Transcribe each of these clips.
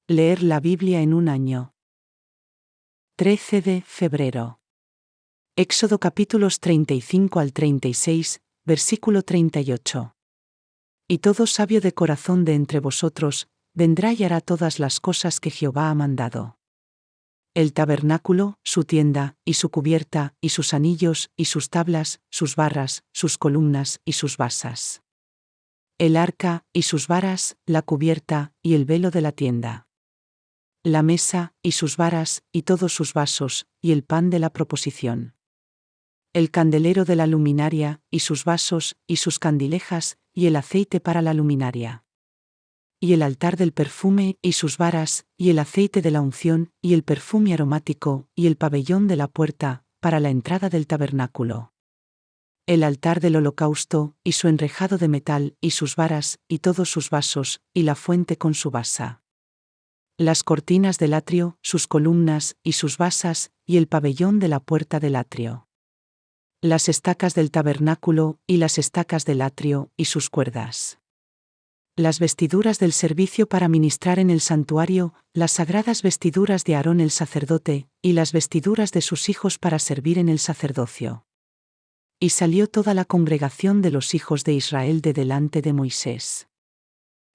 Leer la Biblia en un año. 13 de febrero. Éxodo capítulos 35 al 36, versículo 38. Y todo sabio de corazón de entre vosotros, vendrá y hará todas las cosas que Jehová ha mandado. El tabernáculo, su tienda, y su cubierta, y sus anillos, y sus tablas, sus barras, sus columnas, y sus basas. El arca, y sus varas, la cubierta, y el velo de la tienda. La mesa, y sus varas, y todos sus vasos, y el pan de la proposición. El candelero de la luminaria, y sus vasos, y sus candilejas, y el aceite para la luminaria. Y el altar del perfume, y sus varas, y el aceite de la unción, y el perfume aromático, y el pabellón de la puerta, para la entrada del tabernáculo. El altar del holocausto, y su enrejado de metal, y sus varas, y todos sus vasos, y la fuente con su basa. Las cortinas del atrio, sus columnas, y sus basas, y el pabellón de la puerta del atrio. Las estacas del tabernáculo, y las estacas del atrio, y sus cuerdas. Las vestiduras del servicio para ministrar en el santuario, las sagradas vestiduras de Aarón el sacerdote, y las vestiduras de sus hijos para servir en el sacerdocio. Y salió toda la congregación de los hijos de Israel de delante de Moisés.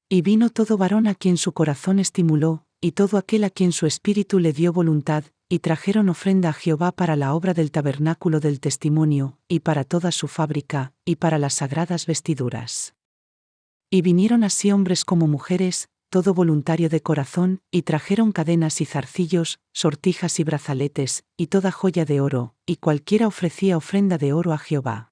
Y vino todo varón a quien su corazón estimuló, y todo aquel a quien su espíritu le dio voluntad, y trajeron ofrenda a Jehová para la obra del tabernáculo del testimonio, y para toda su fábrica, y para las sagradas vestiduras. Y vinieron así hombres como mujeres, todo voluntario de corazón, y trajeron cadenas y zarcillos, sortijas y brazaletes, y toda joya de oro, y cualquiera ofrecía ofrenda de oro a Jehová.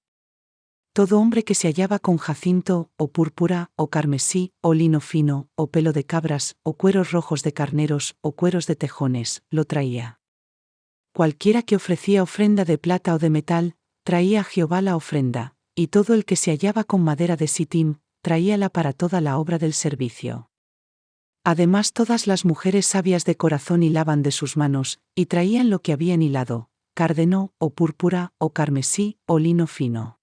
Todo hombre que se hallaba con jacinto, o púrpura, o carmesí, o lino fino, o pelo de cabras, o cueros rojos de carneros, o cueros de tejones, lo traía. Cualquiera que ofrecía ofrenda de plata o de metal, traía a Jehová la ofrenda, y todo el que se hallaba con madera de sitim, traíala para toda la obra del servicio. Además todas las mujeres sabias de corazón hilaban de sus manos, y traían lo que habían hilado, cárdeno, o púrpura, o carmesí, o lino fino.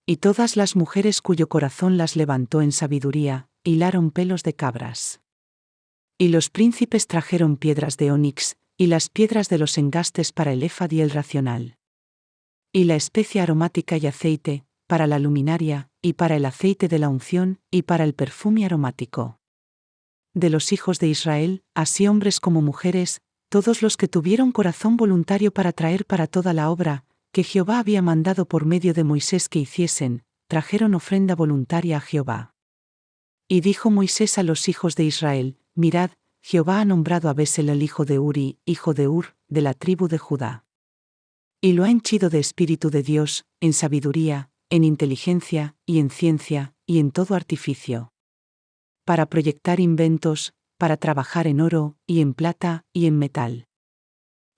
Y todas las mujeres cuyo corazón las levantó en sabiduría, hilaron pelos de cabras. Y los príncipes trajeron piedras de onix, y las piedras de los engastes para el éfod y el racional. Y la especia aromática y aceite, para la luminaria, y para el aceite de la unción, y para el perfume aromático. De los hijos de Israel, así hombres como mujeres, todos los que tuvieron corazón voluntario para traer para toda la obra, que Jehová había mandado por medio de Moisés que hiciesen, trajeron ofrenda voluntaria a Jehová. Y dijo Moisés a los hijos de Israel: Mirad, Jehová ha nombrado a Besaleel hijo de Uri, hijo de Ur, de la tribu de Judá. Y lo ha henchido de espíritu de Dios, en sabiduría, en inteligencia, y en ciencia, y en todo artificio. Para proyectar inventos, para trabajar en oro, y en plata, y en metal.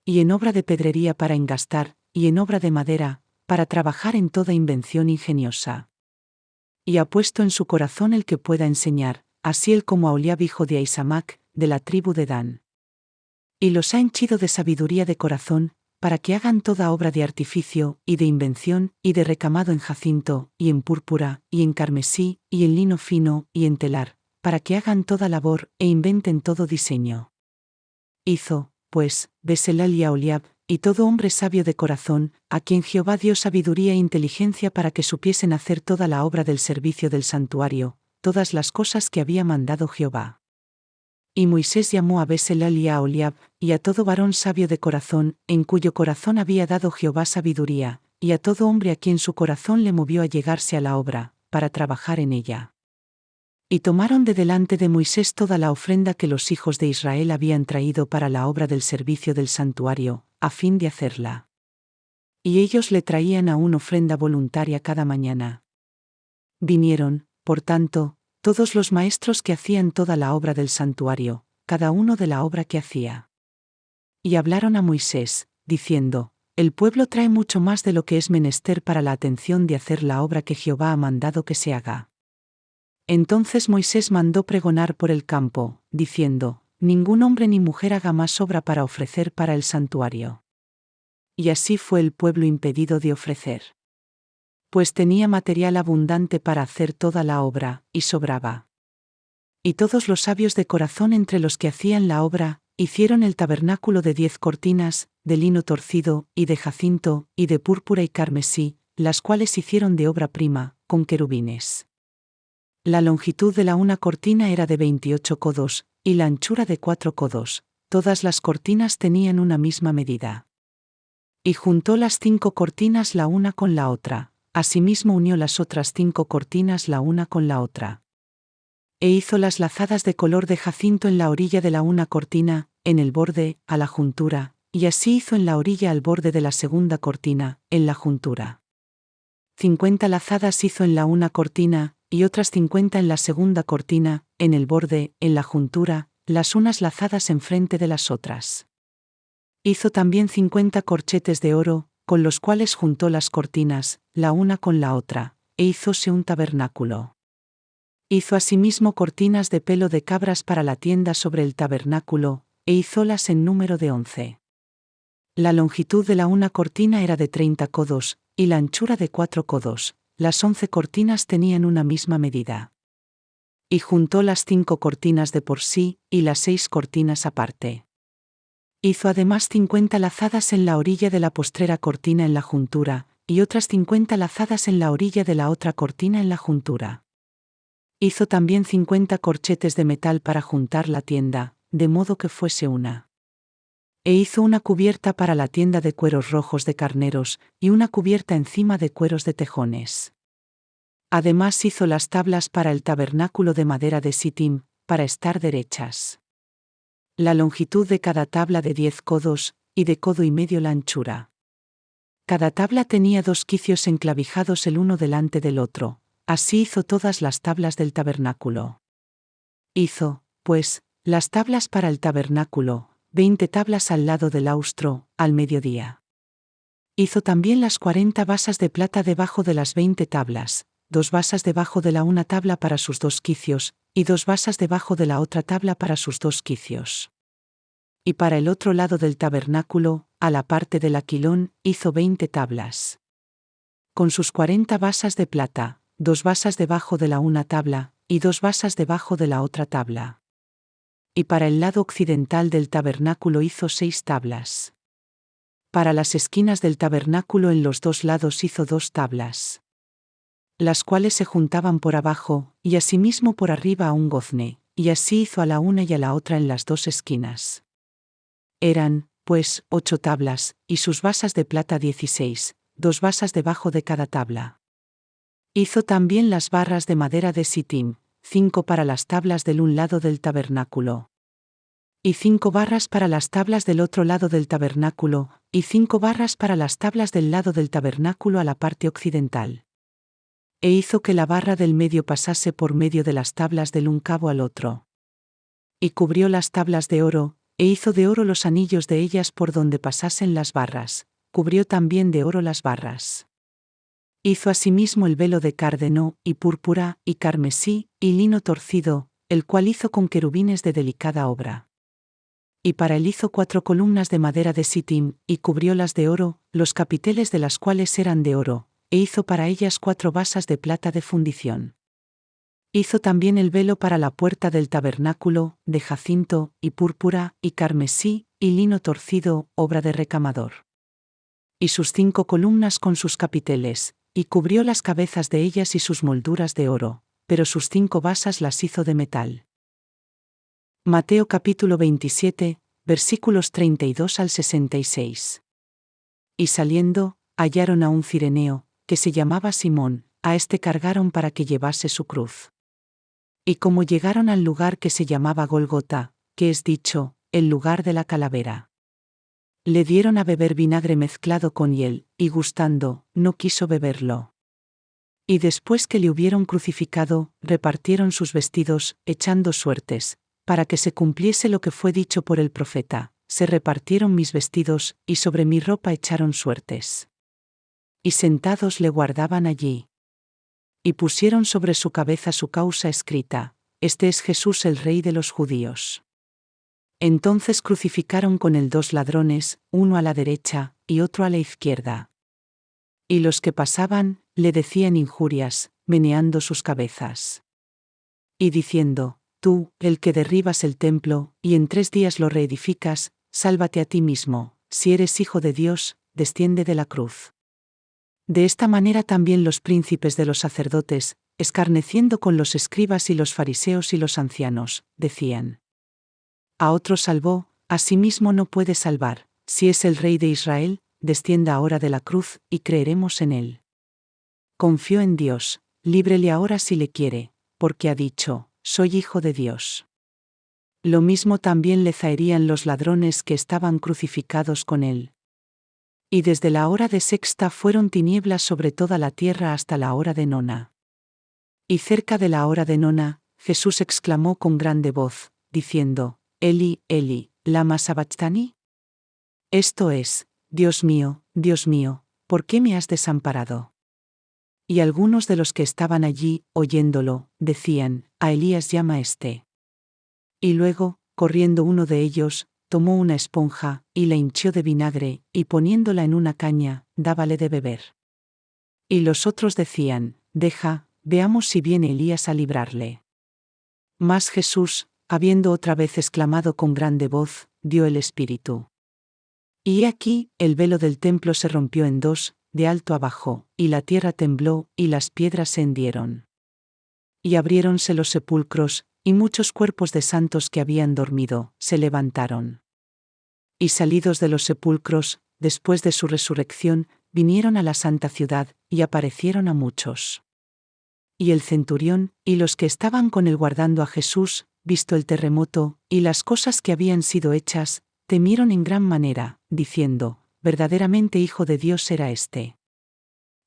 Y en obra de pedrería para engastar, y en obra de madera, para trabajar en toda invención ingeniosa. Y ha puesto en su corazón el que pueda enseñar, así él como a Aholiab hijo de Ahisamac, de la tribu de Dan. Y los ha henchido de sabiduría de corazón, para que hagan toda obra de artificio, y de invención, y de recamado en jacinto, y en púrpura, y en carmesí, y en lino fino, y en telar, para que hagan toda labor, e inventen todo diseño. Hizo, pues, Besaleel y Aholiab, y todo hombre sabio de corazón, a quien Jehová dio sabiduría e inteligencia para que supiesen hacer toda la obra del servicio del santuario, todas las cosas que había mandado Jehová. Y Moisés llamó a Besaleel y a Aholiab, y a todo varón sabio de corazón, en cuyo corazón había dado Jehová sabiduría, y a todo hombre a quien su corazón le movió a llegarse a la obra, para trabajar en ella. Y tomaron de delante de Moisés toda la ofrenda que los hijos de Israel habían traído para la obra del servicio del santuario, a fin de hacerla. Y ellos le traían aún ofrenda voluntaria cada mañana. Vinieron, por tanto, todos los maestros que hacían toda la obra del santuario, cada uno de la obra que hacía. Y hablaron a Moisés, diciendo: El pueblo trae mucho más de lo que es menester para la atención de hacer la obra que Jehová ha mandado que se haga. Entonces Moisés mandó pregonar por el campo, diciendo: Ningún hombre ni mujer haga más obra para ofrecer para el santuario. Y así fue el pueblo impedido de ofrecer. Pues tenía material abundante para hacer toda la obra, y sobraba. Y todos los sabios de corazón entre los que hacían la obra, hicieron el tabernáculo de 10 cortinas, de lino torcido, y de jacinto, y de púrpura y carmesí, las cuales hicieron de obra prima, con querubines. La longitud de la una cortina era de 28 codos, y la anchura de 4 codos. Todas las cortinas tenían una misma medida. Y juntó las 5 cortinas la una con la otra, asimismo unió las otras 5 cortinas la una con la otra. E hizo las lazadas de color de jacinto en la orilla de la una cortina, en el borde, a la juntura, y así hizo en la orilla al borde de la segunda cortina, en la juntura. 50 lazadas hizo en la una cortina, y otras 50 en la segunda cortina, en el borde, en la juntura, las unas lazadas enfrente de las otras. Hizo también 50 corchetes de oro, con los cuales juntó las cortinas, la una con la otra, e hizóse un tabernáculo. Hizo asimismo cortinas de pelo de cabras para la tienda sobre el tabernáculo, e hizólas en número de 11. La longitud de la una cortina era de 30 codos, y la anchura de 4 codos. Las 11 cortinas tenían una misma medida. Y juntó las 5 cortinas de por sí, y las 6 cortinas aparte. Hizo además 50 lazadas en la orilla de la postrera cortina en la juntura, y otras 50 lazadas en la orilla de la otra cortina en la juntura. Hizo también 50 corchetes de metal para juntar la tienda, de modo que fuese una. E hizo una cubierta para la tienda de cueros rojos de carneros, y una cubierta encima de cueros de tejones. Además hizo las tablas para el tabernáculo de madera de sitim, para estar derechas. La longitud de cada tabla de 10 codos, y de codo y medio la anchura. Cada tabla tenía 2 quicios enclavijados el uno delante del otro. Así hizo todas las tablas del tabernáculo. Hizo, pues, las tablas para el tabernáculo, 20 tablas al lado del austro, al mediodía. Hizo también las 40 basas de plata debajo de las 20 tablas, 2 basas debajo de la una tabla para sus 2 quicios, y 2 basas debajo de la otra tabla para sus 2 quicios. Y para el otro lado del tabernáculo, a la parte del aquilón, hizo 20 tablas. Con sus 40 basas de plata, 2 basas debajo de la una tabla, y 2 basas debajo de la otra tabla. Y para el lado occidental del tabernáculo hizo 6 tablas. Para las esquinas del tabernáculo en los 2 lados hizo 2 tablas, las cuales se juntaban por abajo, y asimismo por arriba a un gozne, y así hizo a la una y a la otra en las 2 esquinas. Eran, pues, 8 tablas, y sus basas de plata 16, 2 basas debajo de cada tabla. Hizo también las barras de madera de sitim, 5 para las tablas del un lado del tabernáculo. Y 5 barras para las tablas del otro lado del tabernáculo, y 5 barras para las tablas del lado del tabernáculo a la parte occidental. E hizo que la barra del medio pasase por medio de las tablas del un cabo al otro. Y cubrió las tablas de oro, e hizo de oro los anillos de ellas por donde pasasen las barras, cubrió también de oro las barras. Hizo asimismo el velo de cárdeno, y púrpura, y carmesí, y lino torcido, el cual hizo con querubines de delicada obra. Y para él hizo 4 columnas de madera de sitim, y cubriólas de oro, los capiteles de las cuales eran de oro, e hizo para ellas 4 basas de plata de fundición. Hizo también el velo para la puerta del tabernáculo, de jacinto, y púrpura, y carmesí, y lino torcido, obra de recamador. Y sus 5 columnas con sus capiteles, y cubrió las cabezas de ellas y sus molduras de oro, pero sus 5 basas las hizo de metal. Mateo capítulo 27, versículos 32 al 66. Y saliendo, hallaron a un cireneo, que se llamaba Simón, a este cargaron para que llevase su cruz. Y como llegaron al lugar que se llamaba Golgota, que es dicho, el lugar de la calavera, le dieron a beber vinagre mezclado con hiel, y gustando, no quiso beberlo. Y después que le hubieron crucificado, repartieron sus vestidos, echando suertes, para que se cumpliese lo que fue dicho por el profeta: se repartieron mis vestidos, y sobre mi ropa echaron suertes. Y sentados le guardaban allí. Y pusieron sobre su cabeza su causa escrita: Este es Jesús el Rey de los Judíos. Entonces crucificaron con él 2 ladrones, uno a la derecha, y otro a la izquierda. Y los que pasaban, le decían injurias, meneando sus cabezas. Y diciendo: Tú, el que derribas el templo, y en 3 días lo reedificas, sálvate a ti mismo, si eres hijo de Dios, desciende de la cruz. De esta manera también los príncipes de los sacerdotes, escarneciendo con los escribas y los fariseos y los ancianos, decían: a otro salvó, a sí mismo no puede salvar, si es el Rey de Israel, descienda ahora de la cruz, y creeremos en él. Confió en Dios, líbrele ahora si le quiere, porque ha dicho: soy hijo de Dios. Lo mismo también le zaherían los ladrones que estaban crucificados con él. Y desde la hora de sexta fueron tinieblas sobre toda la tierra hasta la hora de nona. Y cerca de la hora de nona, Jesús exclamó con grande voz, diciendo: Eli, Eli, lama sabachthani. Esto es: Dios mío, ¿por qué me has desamparado? Y algunos de los que estaban allí, oyéndolo, decían: a Elías llama éste. Y luego, corriendo uno de ellos, tomó una esponja, y la hinchió de vinagre, y poniéndola en una caña, dábale de beber. Y los otros decían: deja, veamos si viene Elías a librarle. Mas Jesús, habiendo otra vez exclamado con grande voz, dio el Espíritu. Y he aquí, el velo del templo se rompió en 2, de alto abajo, y la tierra tembló, y las piedras se hendieron. Y abriéronse los sepulcros, y muchos cuerpos de santos que habían dormido, se levantaron. Y salidos de los sepulcros, después de su resurrección, vinieron a la santa ciudad, y aparecieron a muchos. Y el centurión, y los que estaban con él guardando a Jesús, visto el terremoto, y las cosas que habían sido hechas, temieron en gran manera, diciendo: verdaderamente Hijo de Dios era éste.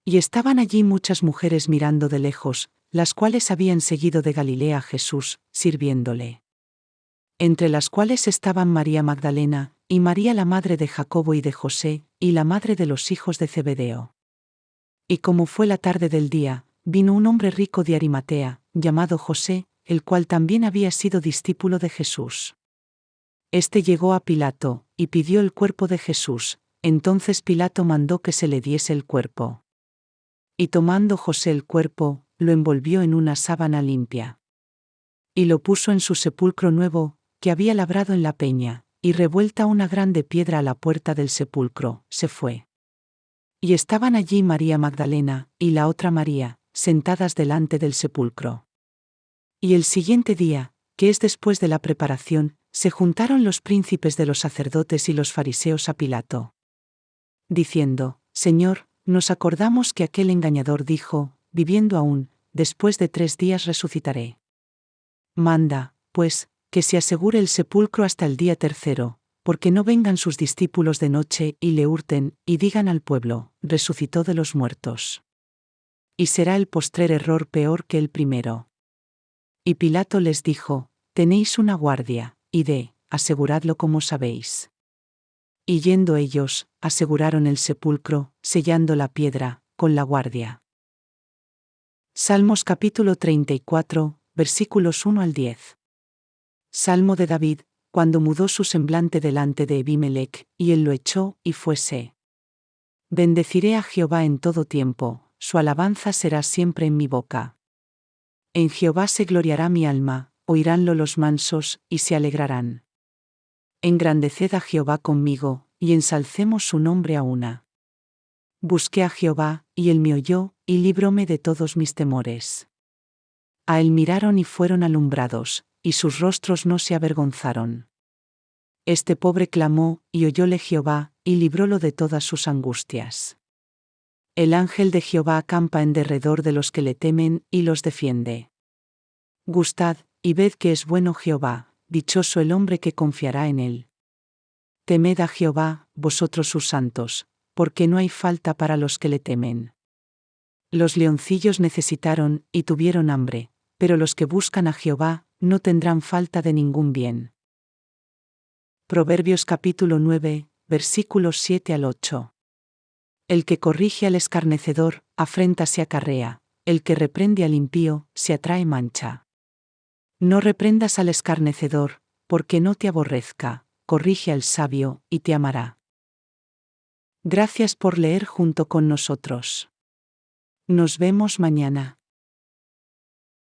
Y estaban allí muchas mujeres mirando de lejos, las cuales habían seguido de Galilea a Jesús, sirviéndole. Entre las cuales estaban María Magdalena, y María la madre de Jacobo y de José, y la madre de los hijos de Zebedeo. Y como fue la tarde del día, vino un hombre rico de Arimatea, llamado José, el cual también había sido discípulo de Jesús. Este llegó a Pilato, y pidió el cuerpo de Jesús. Entonces Pilato mandó que se le diese el cuerpo. Y tomando José el cuerpo, lo envolvió en una sábana limpia. Y lo puso en su sepulcro nuevo, que había labrado en la peña, y revuelta una grande piedra a la puerta del sepulcro, se fue. Y estaban allí María Magdalena, y la otra María, sentadas delante del sepulcro. Y el siguiente día, que es después de la preparación, se juntaron los príncipes de los sacerdotes y los fariseos a Pilato, diciendo: Señor, nos acordamos que aquel engañador dijo: viviendo aún, después de 3 días resucitaré. Manda, pues, que se asegure el sepulcro hasta el día tercero, porque no vengan sus discípulos de noche y le hurten, y digan al pueblo: resucitó de los muertos. Y será el postrer error peor que el primero. Y Pilato les dijo: tenéis una guardia, id, aseguradlo como sabéis. Y yendo ellos, aseguraron el sepulcro, sellando la piedra, con la guardia. Salmos capítulo 34, versículos 1 al 10. Salmo de David, cuando mudó su semblante delante de Ebimelech, y él lo echó, y fuese. Bendeciré a Jehová en todo tiempo, su alabanza será siempre en mi boca. En Jehová se gloriará mi alma, oiránlo los mansos, y se alegrarán. Engrandeced a Jehová conmigo, y ensalcemos su nombre a una. Busqué a Jehová, y él me oyó, y libróme de todos mis temores. A él miraron y fueron alumbrados, y sus rostros no se avergonzaron. Este pobre clamó, y oyóle Jehová, y librólo de todas sus angustias. El ángel de Jehová acampa en derredor de los que le temen, y los defiende. Gustad, y ved que es bueno Jehová, dichoso el hombre que confiará en él. Temed a Jehová, vosotros sus santos, porque no hay falta para los que le temen. Los leoncillos necesitaron, y tuvieron hambre, pero los que buscan a Jehová, no tendrán falta de ningún bien. Proverbios capítulo 9, versículos 7 al 8. El que corrige al escarnecedor, afrenta se acarrea, el que reprende al impío, se atrae mancha. No reprendas al escarnecedor, porque no te aborrezca, corrige al sabio, y te amará. Gracias por leer junto con nosotros. Nos vemos mañana.